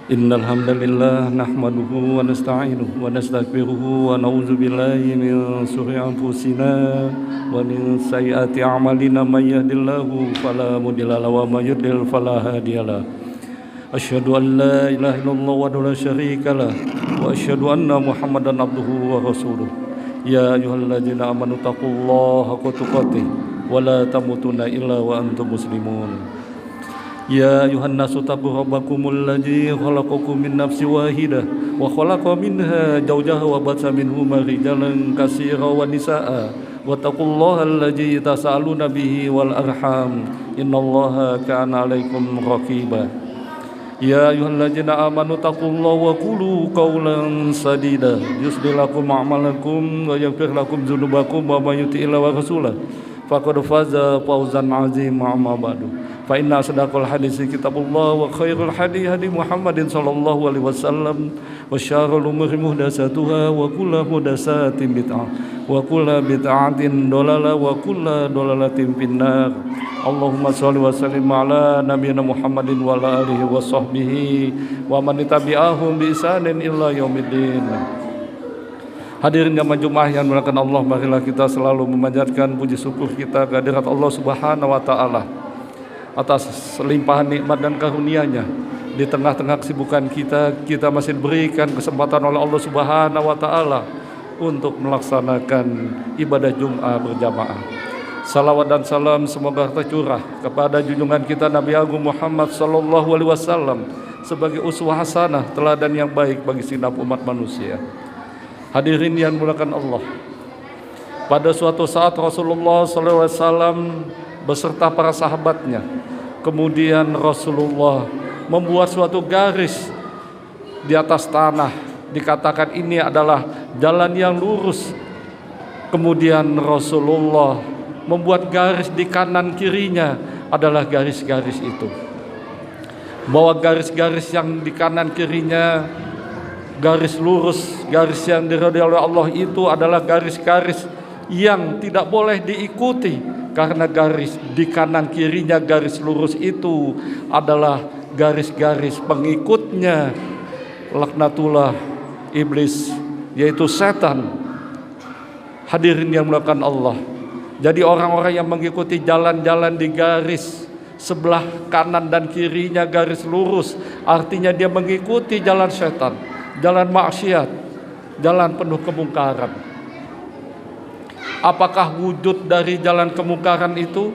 Innal hamdalillah nahmaduhu wa nasta'inuhu wa nastaghfiruhu wa na'udzu billahi min shururi anfusina wa min sayyiati a'malina may yahdihillahu fala mudilla lahu wa may yudlil fala hadiyalah. Asyhadu an la ilaha illallah wa la syarika lah wa asyhadu anna Muhammadan abduhu wa rasuluh. Ya ayyuhalladzina amanu taqullaha haqqa tuqatih wa la tamutunna illa wa antum muslimun. Ya ayuhan nasu taqu rabbakumul ladzi khalaqakum min nafsin wahidah wa khalaqa minha zawjaha wa batha minhuma rijalan katsiran wa nisaa wa taqullaha alladzi tasaaluna bihi wal arham innallaha kana 'alaikum raqiba. Ya ayyuhalladzina amanu taqullaha wa qulu qawlan sadida yuslih lakum a'malakum wa yaghfir lakum dzunubakum wa may yuti'illah wa rasulahu faqad faza fawzan 'azima amma ba'du. Fa inna asdaqal hadits kitabullah wa khairul hadi hadi Muhammadin sallallahu alaihi wasallam wa syarrul umuri muhdatsatuha wa kullu muhdatsatin bid'ah wa kullu bid'atin dalalah wa kullu dalalatin finnar. Allahumma shalli wa sallim ala nabiyyina Muhammadin wa ala alihi wa sahbihi wa man tabi'ahum bi ihsanin ila yaumiddin. Hadirin jamaah Jumat yang dimuliakan Allah, marilah kita selalu memanjatkan puji syukur kita kehadirat Allah Subhanahu wa taala atas limpahan nikmat dan karunia-Nya. Di tengah-tengah kesibukan kita masih diberikan kesempatan oleh Allah Subhanahu wa taala untuk melaksanakan ibadah Jumat berjamaah. Salawat dan salam semoga tercurah kepada junjungan kita Nabi Agung Muhammad sallallahu alaihi wasallam sebagai uswah hasanah, teladan yang baik bagi segenap umat manusia. Hadirin yang dimuliakan Allah, pada suatu saat Rasulullah sallallahu alaihi wasallam beserta para sahabatnya, kemudian Rasulullah membuat suatu garis di atas tanah, dikatakan ini adalah jalan yang lurus. Kemudian Rasulullah membuat garis di kanan kirinya adalah garis-garis itu, bahwa garis-garis yang di kanan kirinya garis lurus, garis yang diridhai oleh Allah itu adalah garis-garis yang tidak boleh diikuti, karena garis di kanan kirinya garis lurus itu adalah garis-garis pengikutnya laknatullah iblis, yaitu setan. Hadirin yang dimuliakan Allah, jadi orang-orang yang mengikuti jalan-jalan di garis sebelah kanan dan kirinya garis lurus, artinya dia mengikuti jalan setan, jalan maksiat, jalan penuh kemungkaran. Apakah wujud dari jalan kemungkaran itu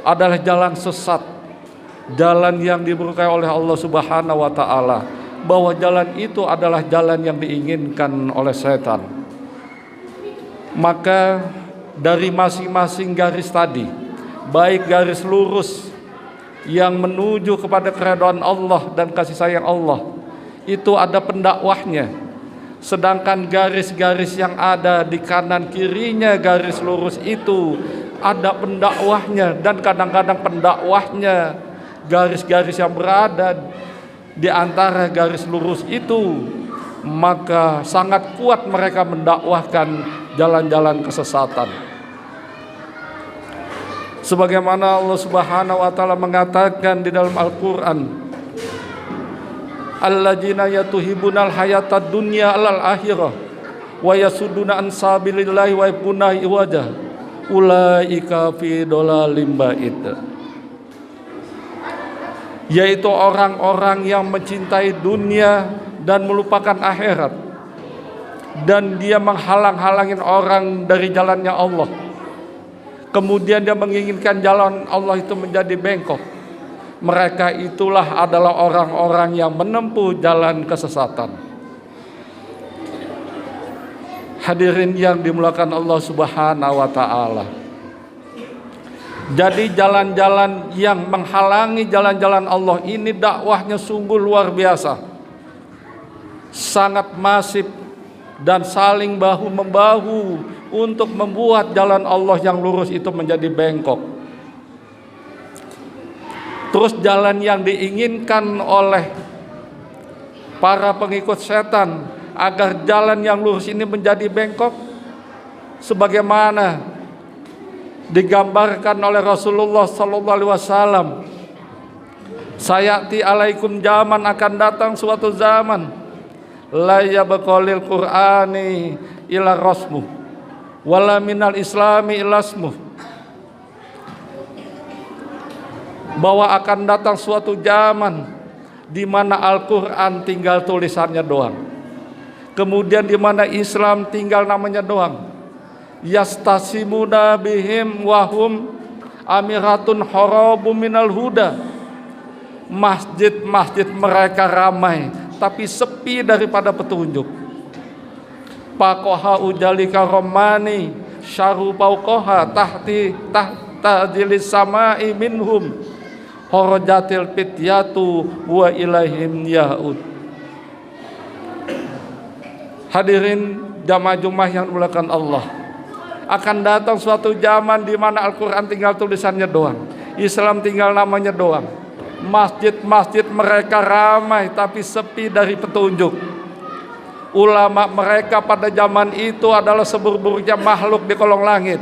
adalah jalan sesat, jalan yang diberkahi oleh Allah Subhanahu wa taala, bahwa jalan itu adalah jalan yang diinginkan oleh setan? Maka dari masing-masing garis tadi, baik garis lurus yang menuju kepada keridhaan Allah dan kasih sayang Allah, itu ada pendakwahnya. Sedangkan garis-garis yang ada di kanan kirinya garis lurus itu ada pendakwahnya, dan kadang-kadang pendakwahnya garis-garis yang berada di antara garis lurus itu, maka sangat kuat mereka mendakwahkan jalan-jalan kesesatan. Sebagaimana Allah Subhanahu wa taala mengatakan di dalam Al-Qur'an, alladzina yatuhibunal hayatad dunya alal akhirah wa yasudduna an sabilillahi wa yabghuna iwaja ulaika fi dhalalim ba'id. Yaitu orang-orang yang mencintai dunia dan melupakan akhirat, dan dia menghalang-halangin orang dari jalannya Allah. Kemudian dia menginginkan jalan Allah itu menjadi bengkok. Mereka itulah adalah orang-orang yang menempuh jalan kesesatan. Hadirin yang dimuliakan Allah Subhanahu wa taala, jadi jalan-jalan yang menghalangi jalan-jalan Allah ini dakwahnya sungguh luar biasa, sangat masif dan saling bahu-membahu untuk membuat jalan Allah yang lurus itu menjadi bengkok. Terus jalan yang diinginkan oleh para pengikut setan agar jalan yang lurus ini menjadi bengkok, sebagaimana digambarkan oleh Rasulullah sallallahu alaihi wasallam Sayati alaikum zaman, akan datang suatu zaman, la yabqalil qur'ani ila rasmuh wala minal islami ilasmuh, bahwa akan datang suatu zaman di mana Al-Qur'an tinggal tulisannya doang, kemudian di mana Islam tinggal namanya doang. Yastasimuna bihim wahum amiratun harabum minal huda, masjid-masjid mereka ramai tapi sepi daripada petunjuk. Pakoha ujalika romani syaru paukoha tahta jilis samai minhum horojatil pityatu wa ilaihim yaud. Hadirin jamaah Jumat yang dimuliakan Allah, akan datang suatu zaman di mana Al-Quran tinggal tulisannya doang, Islam tinggal namanya doang. Masjid-masjid mereka ramai tapi sepi dari petunjuk. Ulama mereka pada zaman itu adalah seburuk-buruknya makhluk di kolong langit.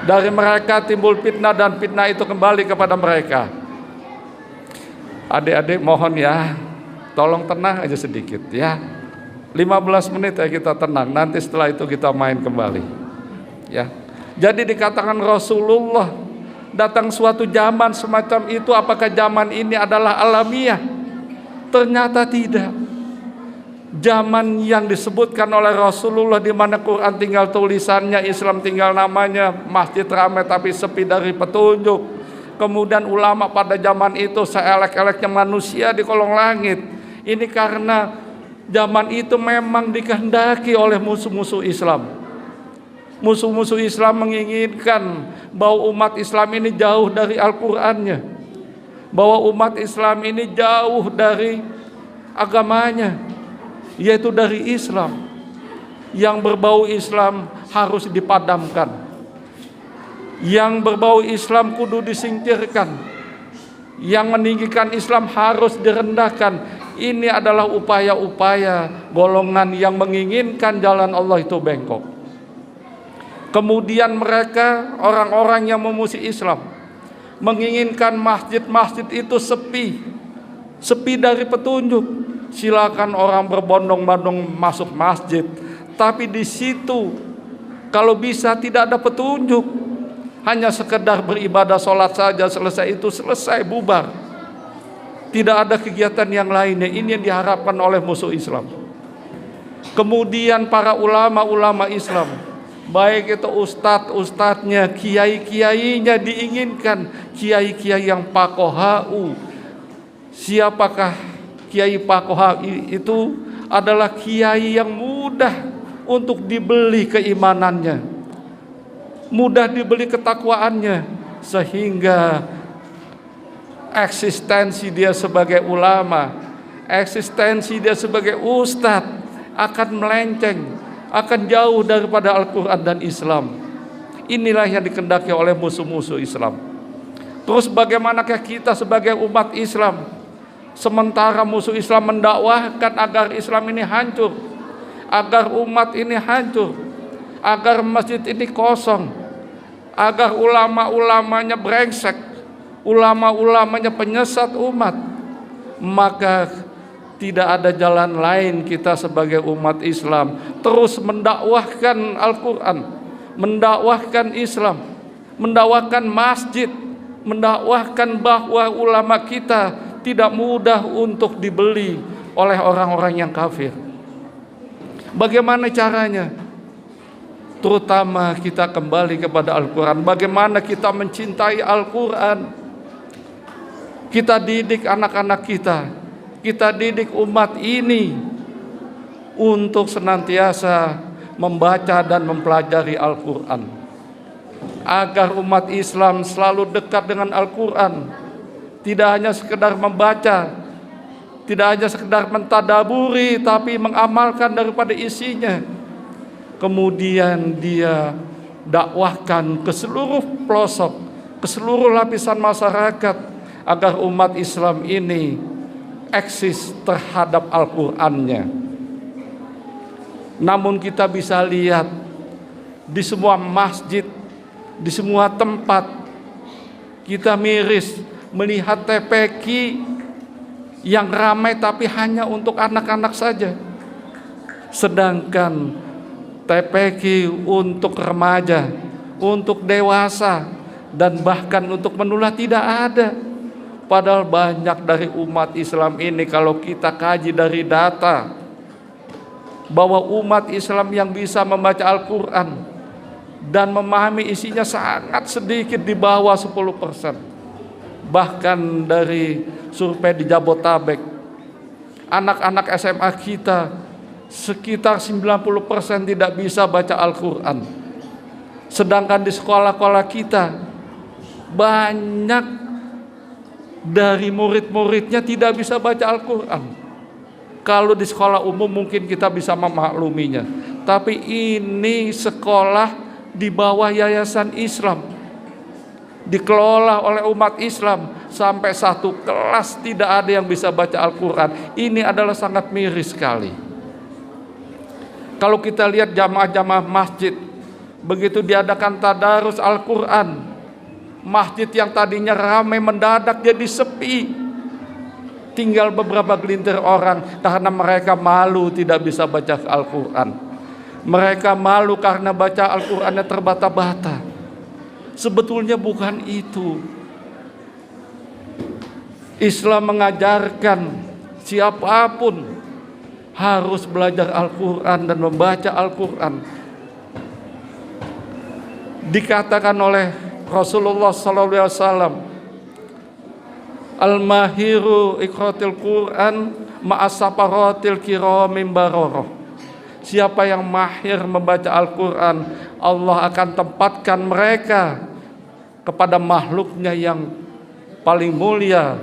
Dari mereka timbul fitnah dan fitnah itu kembali kepada mereka. Adik-adik mohon ya, tolong tenang aja sedikit ya. 15 menit ya kita tenang, nanti setelah itu kita main kembali ya. Jadi dikatakan Rasulullah datang suatu zaman semacam itu. Apakah zaman ini adalah alamiah? Ternyata tidak. Zaman yang disebutkan oleh Rasulullah di mana Quran tinggal tulisannya, Islam tinggal namanya, masjid ramai tapi sepi dari petunjuk. Kemudian ulama pada zaman itu seelek-eleknya manusia di kolong langit. Ini karena zaman itu memang dikehendaki oleh musuh-musuh Islam. Musuh-musuh Islam menginginkan bahwa umat Islam ini jauh dari Al-Qur'annya, bahwa umat Islam ini jauh dari agamanya, yaitu dari Islam. Yang berbau Islam harus dipadamkan, yang berbau Islam kudu disingkirkan, yang meninggikan Islam harus direndahkan. Ini adalah upaya-upaya golongan yang menginginkan jalan Allah itu bengkok. Kemudian mereka, orang-orang yang memusuhi Islam, menginginkan masjid-masjid itu sepi dari petunjuk. Silakan orang berbondong-bondong masuk masjid, tapi di situ kalau bisa tidak ada petunjuk, hanya sekedar beribadah sholat saja, selesai itu selesai, bubar. Tidak ada kegiatan yang lainnya. Ini yang diharapkan oleh musuh Islam. Kemudian para ulama-ulama Islam, baik itu ustadz-ustadznya, kiai-kiainya, diinginkan kiai-kiai yang pakohau. Siapakah kiai pakohau itu? Adalah kiai yang mudah untuk dibeli keimanannya, mudah dibeli ketakwaannya, sehingga eksistensi dia sebagai ulama, eksistensi dia sebagai ustadz akan melenceng, akan jauh daripada Al-Quran dan Islam. Inilah yang dikehendaki oleh musuh-musuh Islam. Terus bagaimanakah kita sebagai umat Islam, sementara musuh Islam mendakwahkan agar Islam ini hancur, agar umat ini hancur, agar masjid ini kosong, agar ulama-ulamanya brengsek, ulama-ulamanya penyesat umat, maka tidak ada jalan lain kita sebagai umat Islam terus mendakwahkan Al-Quran, mendakwahkan Islam, mendakwahkan masjid, mendakwahkan bahwa ulama kita tidak mudah untuk dibeli oleh orang-orang yang kafir. Bagaimana caranya? Terutama kita kembali kepada Al-Quran. Bagaimana kita mencintai Al-Quran? Kita didik anak-anak kita didik umat ini untuk senantiasa membaca dan mempelajari Al-Quran, agar umat Islam selalu dekat dengan Al-Quran. Tidak hanya sekedar membaca, tidak hanya sekedar mentadaburi, tapi mengamalkan daripada isinya. Kemudian dia dakwahkan ke seluruh pelosok, ke seluruh lapisan masyarakat, agar umat Islam ini eksis terhadap Al-Qur'annya. Namun kita bisa lihat di semua masjid, di semua tempat, kita miris melihat TPQ yang ramai tapi hanya untuk anak-anak saja. Sedangkan TPQ untuk remaja, untuk dewasa, dan bahkan untuk menula tidak ada. Padahal banyak dari umat Islam ini, kalau kita kaji dari data, bahwa umat Islam yang bisa membaca Al-Quran dan memahami isinya sangat sedikit, di bawah 10%. Bahkan dari survei di Jabotabek, anak-anak SMA kita sekitar 90% tidak bisa baca Al-Quran. Sedangkan di sekolah-sekolah kita banyak dari murid-muridnya tidak bisa baca Al-Quran. Kalau di sekolah umum mungkin kita bisa memakluminya, tapi ini sekolah di bawah yayasan Islam, dikelola oleh umat Islam, sampai satu kelas tidak ada yang bisa baca Al-Quran. Ini adalah sangat miris sekali. Kalau kita lihat jamaah-jamaah masjid, begitu diadakan tadarus Al-Quran, masjid yang tadinya ramai mendadak jadi sepi. Tinggal beberapa gelintir orang karena mereka malu tidak bisa baca Al-Quran. Mereka malu karena baca Al-Qurannya terbata-bata. Sebetulnya bukan itu. Islam mengajarkan siapapun harus belajar Al-Quran dan membaca Al-Quran. Dikatakan oleh Rasulullah SAW, Al-mahiru iqratil Quran ma'asaparatil kiramim baroroh. Siapa yang mahir membaca Al-Quran, Allah akan tempatkan mereka kepada makhluknya yang paling mulia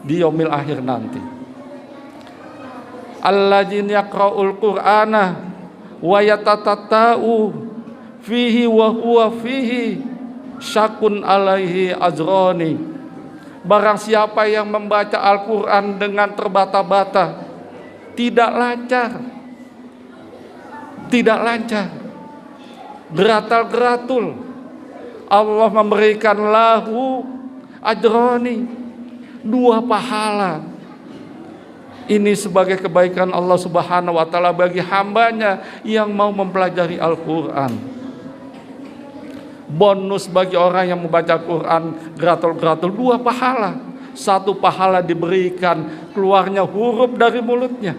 di yaumil akhir nanti. Alladzina yaqra'ul Qur'ana wa yatatatta'u fihi wa huwa fihi syakun alaihi ajrani. Barang siapa yang membaca Al-Quran dengan terbata-bata, tidak lancar, geratal-geratul, Allah memberikan lahu ajroni, 2 pahala. Ini sebagai kebaikan Allah Subhanahu wa ta'ala bagi hambanya yang mau mempelajari Al-Quran. Bonus bagi orang yang membaca Quran, geratul-geratul, 2 pahala. 1 pahala diberikan keluarnya huruf dari mulutnya.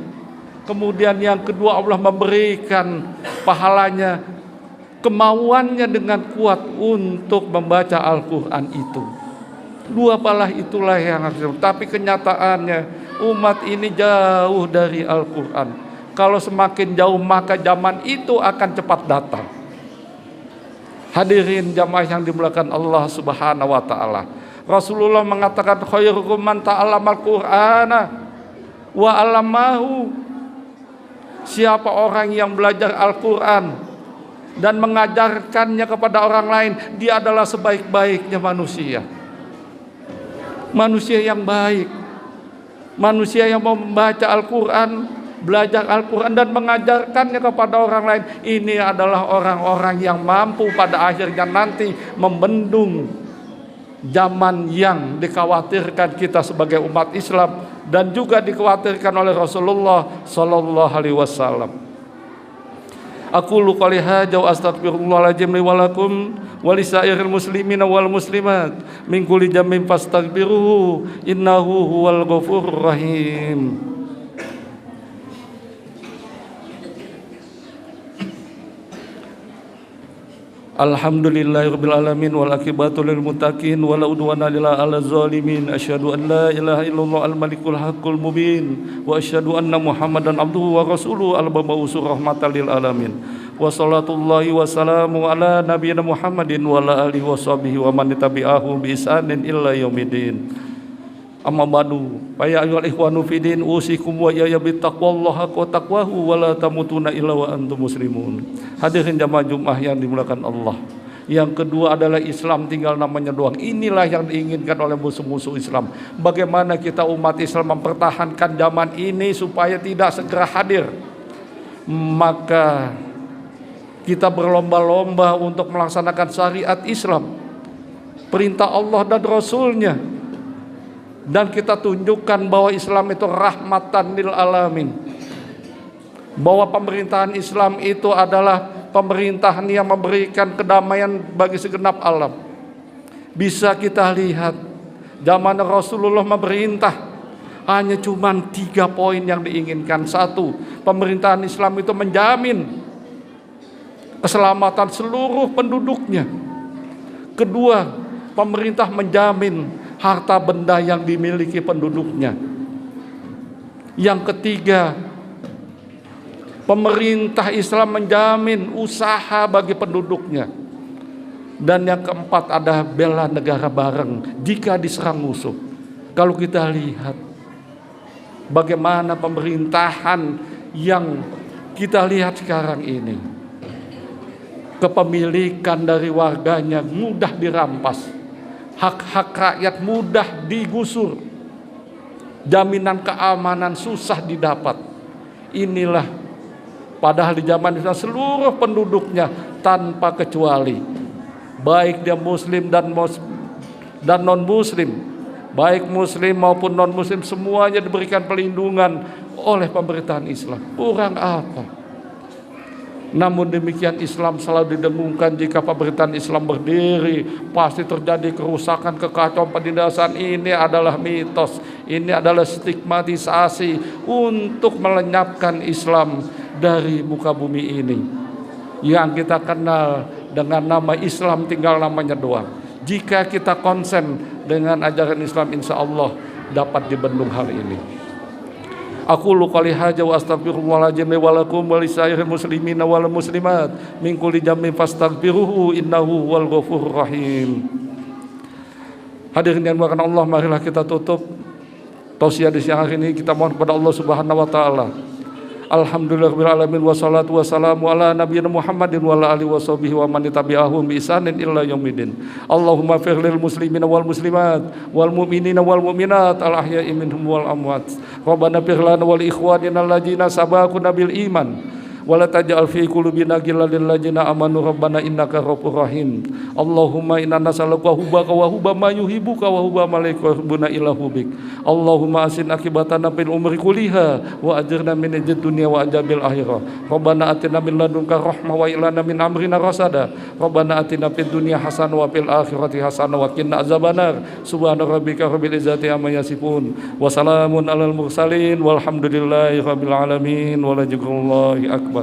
Kemudian yang kedua, Allah memberikan pahalanya kemauannya dengan kuat untuk membaca Al-Quran itu. 2 pahala itulah yang harus. Tapi kenyataannya umat ini jauh dari Al-Quran. Kalau semakin jauh maka zaman itu akan cepat datang. Hadirin jamaah yang dimuliakan Allah Subhanahu wa ta'ala, Rasulullah mengatakan khairukum man ta'allamal Qur'ana wa 'allamahu. Siapa orang yang belajar Al-Quran dan mengajarkannya kepada orang lain, dia adalah sebaik-baiknya manusia. Manusia yang baik, manusia yang mau membaca Al-Quran, belajar Al-Quran dan mengajarkannya kepada orang lain. Ini adalah orang-orang yang mampu pada akhirnya nanti membendung zaman yang dikhawatirkan kita sebagai umat Islam dan juga dikhawatirkan oleh Rasulullah Sallallahu Alaihi Wasallam. Aqulu qouli hadza wa astaghfirullahaladzim li wa lakum wa lisairil muslimina wal muslimat min kulli dhanbin fastaghfiruhu innahu huwal ghafurur rahim. Alhamdulillahirabbil alamin wal akibatu lil muttaqin wala udwana illa 'alal zalimin. Asyhadu an la ilaha illallah al malikul haqqul mubin wa asyhadu anna muhammadan abduhu wa rasuluhu al mab'utsur rahmatan lil alamin. Wa salatullahi wa salamu ala nabiyyina Muhammadin wa ala alihi washabihi wa man tabi'ahu bi ihsanin illa yaumiddin. Amma ba'du, fa ya ayyuhal ikhwanu fidin, usikum wa iyaya bittaqwallahi wa taqwahu wa la tamutunna illa wa antum muslimun. Hadirin jamaah Jumat yang dimuliakan Allah. Yang kedua adalah Islam tinggal namanya doang. Inilah yang diinginkan oleh musuh-musuh Islam. Bagaimana kita umat Islam mempertahankan zaman ini supaya tidak segera hadir. Maka kita berlomba-lomba untuk melaksanakan syariat Islam, perintah Allah dan Rasulnya. Dan kita tunjukkan bahwa Islam itu rahmatan lil alamin. Bahwa pemerintahan Islam itu adalah pemerintahan yang memberikan kedamaian bagi segenap alam. Bisa kita lihat zaman Rasulullah memerintah, hanya cuma 3 poin yang diinginkan. 1, pemerintahan Islam itu menjamin keselamatan seluruh penduduknya. 2, pemerintah menjamin harta benda yang dimiliki penduduknya. Yang 3, pemerintah Islam menjamin usaha bagi penduduknya. Dan yang 4, ada bela negara bareng jika diserang musuh. Kalau kita lihat bagaimana pemerintahan yang kita lihat sekarang ini, kepemilikan dari warganya mudah dirampas, hak-hak rakyat mudah digusur, jaminan keamanan susah didapat. Inilah padahal di zaman Islam seluruh penduduknya tanpa kecuali, baik dia muslim dan non muslim, baik muslim maupun non muslim, semuanya diberikan perlindungan oleh pemerintahan Islam. Kurang apa? Namun demikian Islam selalu didengungkan jika pemerintahan Islam berdiri pasti terjadi kerusakan, kekacauan, penindasan. Ini adalah mitos, ini adalah stigmatisasi untuk melenyapkan Islam dari muka bumi ini. Yang kita kenal dengan nama Islam tinggal namanya doang. Jika kita konsen dengan ajaran Islam, insya Allah dapat dibendung hal ini. Aku qouli hadza wa astaghfirullahaladzim wa lakum wa lisairil muslimina wal muslimat min kulli dhanbin fastaghfiruhu innahu huwal ghafurur rahim. Hadirin yang dimuliakan Allah, marilah kita tutup tausiah di siang hari ini. Kita mohon kepada Allah Subhanahu wa taala. Alhamdulillahirabbil alamin wassalatu wassalamu ala nabiyina Muhammadin wa ala alihi washabihi wa man tabi'ahum bi ihsanin ila yaumidin. Allahumma fir lil muslimina wal muslimat wal mu'minina wal mu'minat al ahya'i minhum wal amwat. Rabbana fir lana wal ikhwanina alladzina sabaquna bil iman wa la taj'al fi qulubina ghillan lil ladzina amanu rabbana innaka ghafurur rahim. Allahumma inna nas'aluka hubbaka wa hubba ma yuhibbuka wa hubba ma la yuhibbuna illa hubbik. Allahumma asin akibatana fil umri kulliha wa ajirna min dunya wa ajabil akhirah. Rabbana atina min ladunka rahmah wa ilana min amrina rasada. Rabbana atina fid dunya hasanah wa fil akhirati hasanah wa qina azabannar. Subhana rabbika rabbil izzati amma yasifun wa salamun alal mursalin walhamdulillahi rabbil alamin wa la akbar.